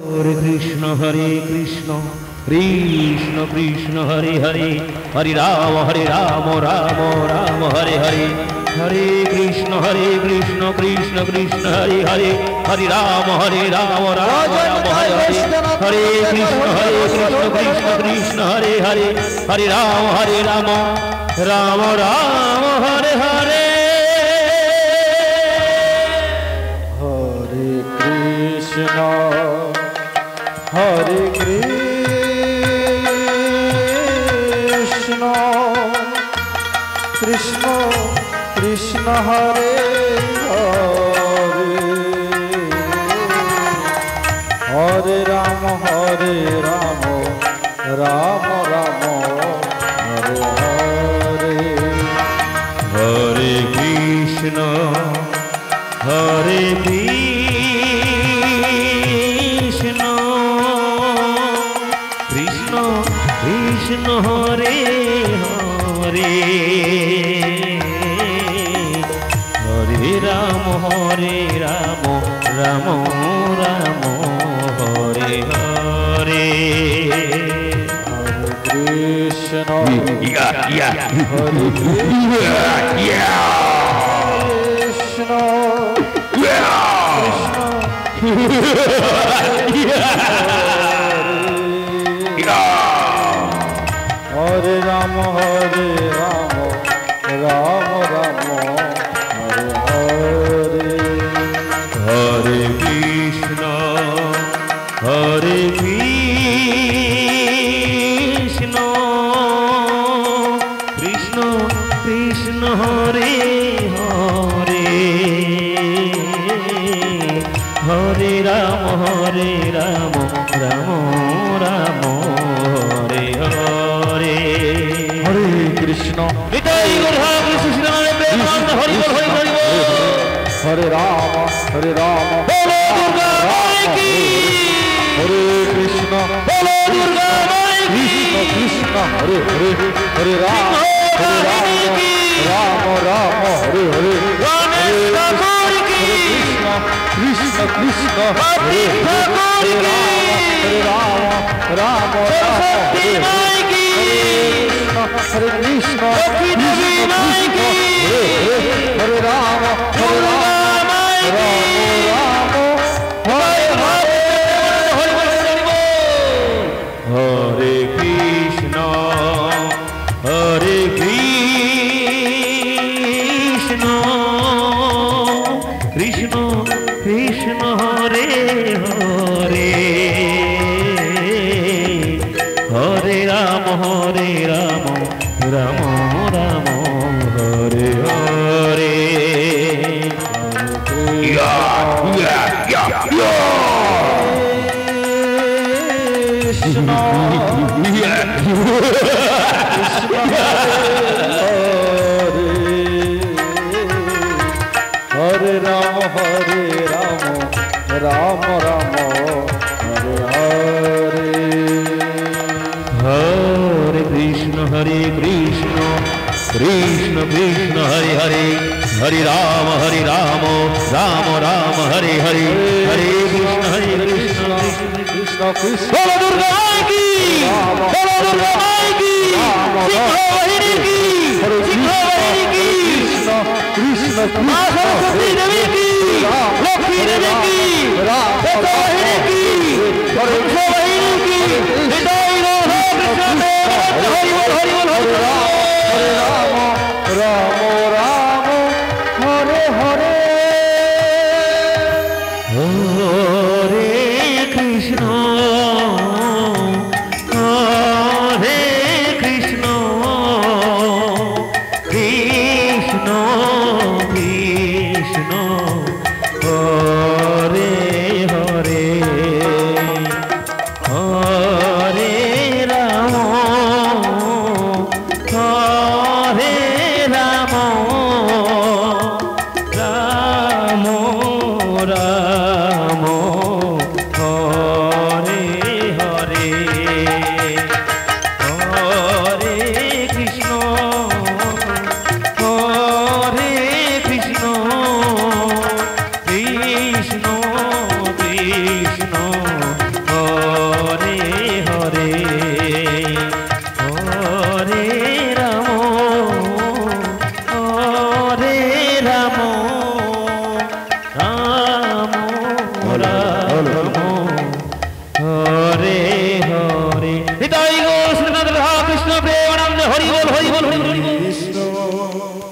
Hare Krishna Krishna Krishna Hare Hare Hare Rama Rama Rama Hare Hare Hare Krishna Krishna Krishna Hare Hare Hare Rama Rama Rama Hare Hare Hare Krishna Krishna Hare Hare Hare Rama Rama Rama Hare Hare Hare Krishna Krishna Krishna Hare Hare Hare Rama Rama Rama Hare Hare Hare Krishna Krishna Hare Hare Hare Rama Rama Rama Hare Hare Krishna yeah Hare Hare Rama Rama Rama Hare Hare Hare Krishna Krishna Krishna Hare Hare Hare Rama Rama Rama Hare Hare Hare Krishna Nitai Gaur Krishna Premanand Hari Bol Hare Rama Bolo Durga Mai ki Hare Krishna Bolo Durga Mai ki Krishna Hare Rama Rama Hare Hare Ganesh Thakur ki Krishna Bhakti Thakur ki Rama Saraswati Mai ki Hare Krishna Lakshmi Devi Mai ki Hare Rama Durga Mai ki Hare Krishna Krishna Krishna Hare Hare Hare Rama Rama Rama Hare Hare Hare Rama Rama Rama Hare Hare Hare Krishna Krishna Krishna Hare Hare Hare Rama Rama Rama Hare Hare Hare Krishna Krishna Bolo Durga Mai ki Bolo Durga Mai ki Sikhavahini ki Sikhavahini ki Krishna Maa Saraswati Devi ki Lakshmi Devi ki Saraswati ki